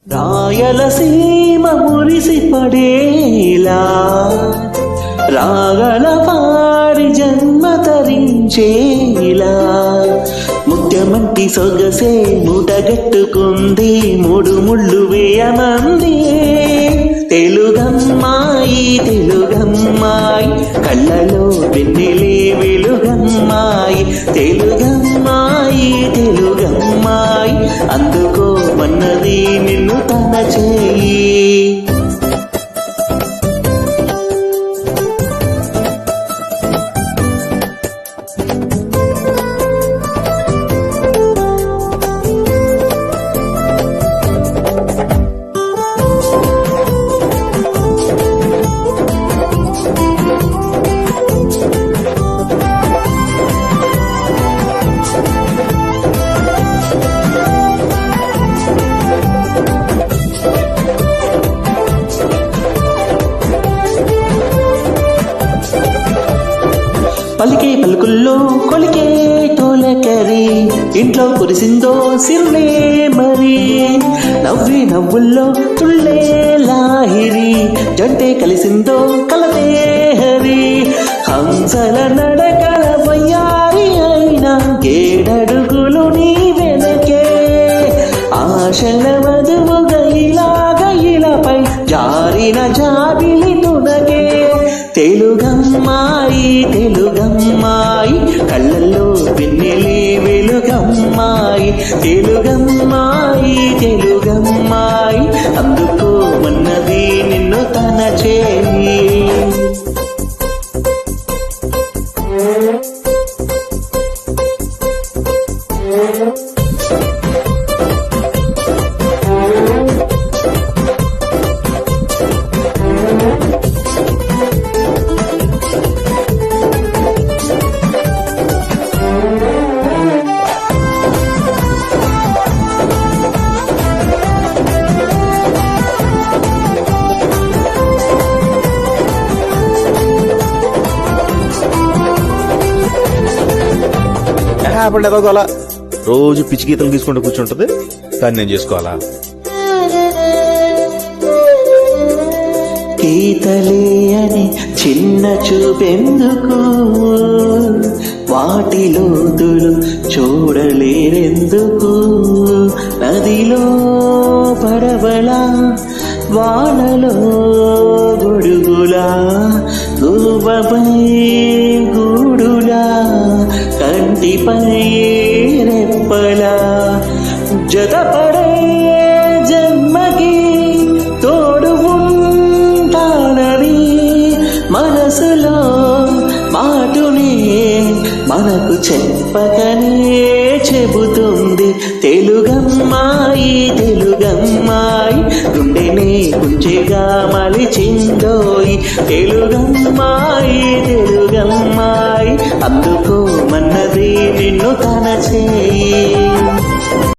రాయలసీమ మురిసి పడేలా రాగల పాడి జన్మ తరించేలా ముత్యమంటి సొగసే మూటగట్టుకుంది మూడు ముళ్ళు వేయమంది తెలుగమ్మాయి తెలుగమ్మాయి కళ్ళలో వెన్నెలే వెలుగమ్మాయి తెలుగమ్మాయి తెలుగమ్మాయి అందుకోమన్నది నిన్ను తన చేయి. పలికే పలుకుల్లో కొలికే తోలకరి ఇంట్లో కురిసిందో సిర్లే మరి నవ్వి నవ్వుల్లో తుళ్ళే లాహిరి జంటే కలిసిందో కలదే హరి హంసల నడకల వయ్యారి అయినా ఏడడుగులు నీ వెనకే ఆశల వధువుగా ఇలాపై జారిన జాబిలి తునకే తెలుగమ్మాయి తెలుగమ్మాయి కళ్ళల్లో వెన్నెలే వెలుగమ్మాయి తెలుగమ్మాయి తెలుగమ్మాయి అందుకోమన్నది నిన్ను తన చేయి. అప్పుడు ఎదగోల రోజు పిచ్చి గీతలు తీసుకుంటూ కూర్చుంటది కానీ నేను చేసుకోవాలా? గీతలే అని చిన్న చూపెందుకు వాటిలో తులు చూడలేరెందుకు నదిలో పడవలా వానలో గొడుగులా తూవపై గూడులా కంటిపై రెప్పలా జతపడే జన్మకి తోడు ఉంటానని మనసులో మాటునే మనకు చెప్పకనే చెబుతుంది తెలుగమ్మాయి తెలుగమ్మాయి గుండెనే కుంచెగా మలిచిందోయి తెలుగమ్మాయి